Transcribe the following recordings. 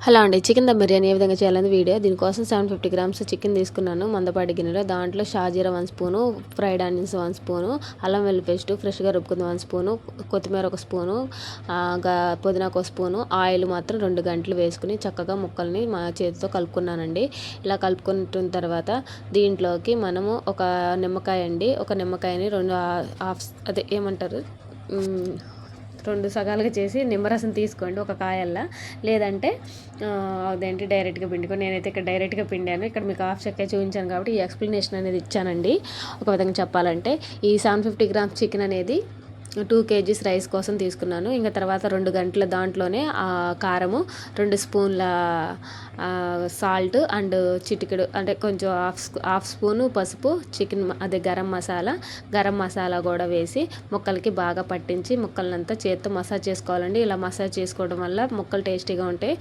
Hello అండి, chicken dum biryani ఏ విధంగా చేయాలని వీడియో. దీనికోసం 750 గ్రామ్స్ చికెన్ తీసుకున్నాను మందపాటి గిన్నెలో. దాంట్లో షాజీరా 1 స్పూను, ఫ్రైడ్ ఆనియన్స్ 1 స్పూను, అల్లం వెల్లుల్లి పేస్ట్ ఫ్రెష్గా రుబ్బుకుంది 1 స్పూను, కొత్తిమీర 1 స్పూను, పుదీనాకు 1 స్పూను, ఆయిల్ మాత్రం 2 గంటలు వేసుకుని చక్కగా ముక్కల్ని మా చేతితో కలుపుకున్నానండి. ఇలా కలుపుకున్న తర్వాత దీంట్లోకి మనము ఒక నిమ్మకాయ అండి, ఒక నిమ్మకాయని రెండు సగాలుగా చేసి నిమ్మరసం తీసుకోండి ఒక కాయల్లా. లేదంటే అదేంటి డైరెక్ట్గా పిండుకొని, నేనైతే ఇక్కడ డైరెక్ట్గా పిండాను. ఇక్కడ మీకు హాఫ్ చెక్క చూపించాను కాబట్టి ఈ ఎక్స్ప్లెనేషన్ అనేది ఇచ్చానండి. ఒక విధంగా చెప్పాలంటే ఈ 750 గ్రామ్స్ చికెన్ అనేది 2 kgs రైస్ కోసం తీసుకున్నాను. ఇంకా తర్వాత 2 గంటల దాంట్లోనే కారము, 2 స్పూన్ల సాల్ట్ అండ్ చిటికెడు అంటే కొంచెం హాఫ్ స్పూను పసుపు, గరం మసాలా కూడా వేసి ముక్కలకి బాగా పట్టించి ముక్కలంతా చేత్తో మసాజ్ చేసుకోవాలండి. ఇలా మసాజ్ చేసుకోవడం వల్ల ముక్కలు టేస్టీగా ఉంటాయి.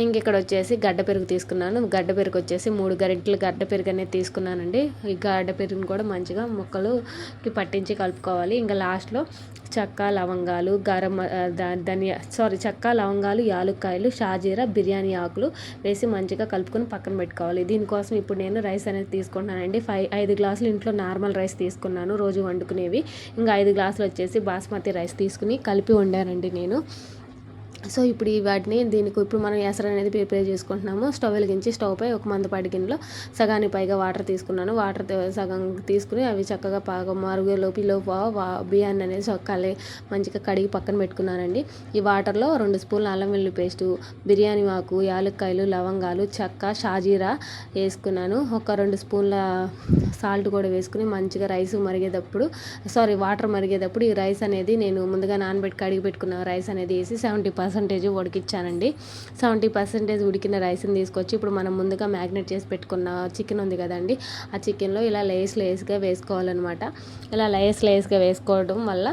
ఇంక ఇక్కడ వచ్చేసి గడ్డ పెరుగు తీసుకున్నాను. గడ్డ పెరుగు వచ్చేసి 3 గరిటెలు గడ్డ పెరుగు అనేది తీసుకున్నానండి. ఈ గడ్డ పెరుగుని కూడా మంచిగా ముక్కలుకి పట్టించి కలుపుకోవాలి. ఇంకా లాస్ట్లో చెక్క లవంగాలు యాలుక్కాయలు, షాజీరా, బిర్యానీ ఆకులు వేసి మంచిగా కలుపుకొని పక్కన పెట్టుకోవాలి. దీనికోసం ఇప్పుడు నేను రైస్ అనేది తీసుకుంటున్నానండి. 5 గ్లాసులు ఇంట్లో నార్మల్ రైస్ తీసుకున్నాను, రోజు వండుకునేవి. ఇంకా 5 గ్లాసులు వచ్చేసి బాస్మతి రైస్ తీసుకుని కలిపి వండానండి నేను. సో ఇప్పుడు ఇప్పుడు మనం ఎసరు అనేది ప్రిపేర్ చేసుకుంటున్నాము. స్టవ్ వెలిగించి స్టవ్ పై ఒక మందపాటి గిన్నెలో సగానికి పైగా వాటర్ తీసుకున్నాను. వాటర్ సగం తీసుకుని అవి చక్కగా బాగా మరుగులోపు బియ్యాన్ని అనేది మంచిగా కడిగి పక్కన పెట్టుకున్నానండి. ఈ వాటర్లో 2 స్పూన్ల అల్లం వెల్లుల్లి పేస్టు, బిర్యానీ ఆకు, యాలక్కాయలు, లవంగాలు, చెక్క, షాజీరా వేసుకున్నాను. ఒక 2 స్పూన్ల సాల్ట్ కూడా వేసుకుని మంచిగా వాటర్ మరిగేటప్పుడు ఈ రైస్ అనేది నేను ముందుగా నానబెట్టి కడిగి పెట్టుకున్న రైస్ అనేది వేసి 70% ఉడికిచ్చానండి. 70% ఉడికిన రైస్ని తీసుకొచ్చి ఇప్పుడు మనం ముందుగా మ్యాగ్నేట్ చేసి పెట్టుకున్న చికెన్ ఉంది కదండి, ఆ చికెన్లో ఇలా లేస్గా వేసుకోవాలన్నమాట. ఇలా లేస్గా వేసుకోవడం వల్ల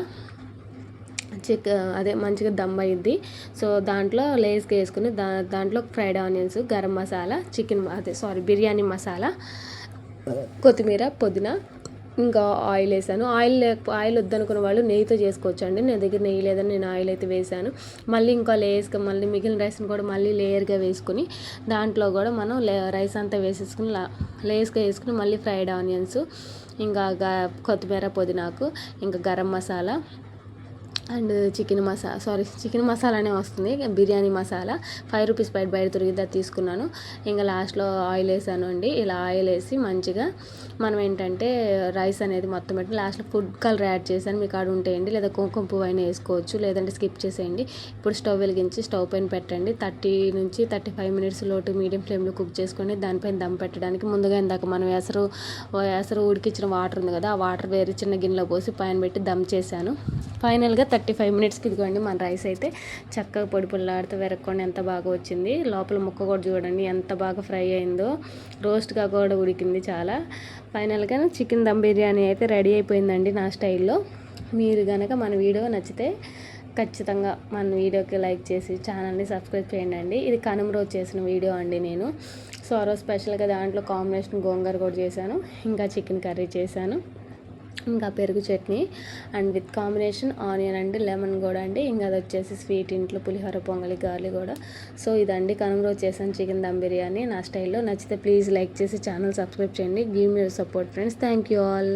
మంచిగా దమ్ అయ్యిద్ది. సో దాంట్లో లేస్గా వేసుకుని దాంట్లో ఫ్రైడ్ ఆనియన్స్, గరం మసాలా, బిర్యానీ మసాలా, కొత్తిమీర, పుదీనా, ఇంకా ఆయిల్ వేసాను. ఆయిల్ వద్దనుకున్న వాళ్ళు నెయ్యితో చేసుకోవచ్చు అండి. నా దగ్గర నెయ్యి లేదని నేను ఆయిల్ అయితే వేసాను. మళ్ళీ ఇంకా మళ్ళీ మిగిలిన రైస్ని కూడా మళ్ళీ లేయర్గా వేసుకుని దాంట్లో కూడా మనం రైస్ అంతా వేసేసుకుని లేయర్స్గా వేసుకుని మళ్ళీ ఫ్రైడ్ ఆనియన్స్, ఇంకా కొత్తిమీర, పుదీనాకు, ఇంకా గరం మసాలా అండ్ చికెన్ మసాలానే వస్తుంది, బిర్యానీ మసాలా 5 రూపీస్ బయట దొరికితే తీసుకున్నాను. ఇంకా లాస్ట్లో ఆయిల్ వేసాను అండి. ఇలా ఆయిల్ వేసి మంచిగా మనం ఏంటంటే రైస్ అనేది మొత్తం పెట్టి లాస్ట్లో ఫుడ్ కలర్ యాడ్ చేశాను. మీకు ఆడ ఉంటాయండి, లేదా కుంకుమ పువ్వు అయినా వేసుకోవచ్చు, లేదంటే స్కిప్ చేసేయండి. ఇప్పుడు స్టవ్ వెలిగించి స్టవ్ పైన పెట్టండి. 30 నుంచి 35 మినిట్స్ లో టు మీడియం ఫ్లేమ్లో కుక్ చేసుకోండి. దానిపైన దమ్ పెట్టడానికి ముందుగా ఇందాక మనం ఎసరు ఉడికించిన వాటర్ ఉంది కదా, ఆ వాటర్ వేరే చిన్న గిన్నెలో పోసి పైన పెట్టి దమ్ చేశాను. ఫైనల్గా 35 మినిట్స్కి ఇదిగోండి మన రైస్ అయితే చక్కగా పొడి పొడిలాడుతూ వెరక్కొని ఎంత బాగా వచ్చింది. లోపల ముక్క కూడా చూడండి ఎంత బాగా ఫ్రై అయిందో, రోస్ట్గా కూడా ఉడికింది చాలా. ఫైనల్గా చికెన్ దమ్ బిర్యానీ అయితే రెడీ అయిపోయిందండి నా స్టైల్లో. మీరు కనుక మన వీడియో నచ్చితే ఖచ్చితంగా మన వీడియోకి లైక్ చేసి ఛానల్ని సబ్స్క్రైబ్ చేయండి. ఇది కనుమ రోజు చేసిన వీడియో అండి నేను. సో ఆ రోజు స్పెషల్గా దాంట్లో కాంబినేషన్ గోంగూర కూడా చేశాను, ఇంకా చికెన్ కర్రీ చేశాను, ఇంకా పెరుగు chutney and with combination onion and lemon కూడా అండి. ఇంకా అది వచ్చేసి స్వీట్ ఇంట్లో పులిహోర, పొంగలి, గార్లి కూడా. సో ఇదండి కనుమ రోజు చేశాను చికెన్ దమ్ బిర్యానీ నా స్టైల్లో. నచ్చితే ప్లీజ్ లైక్ చేసి ఛానల్ సబ్స్క్రైబ్ చేయండి. Give me your support friends. Thank you all.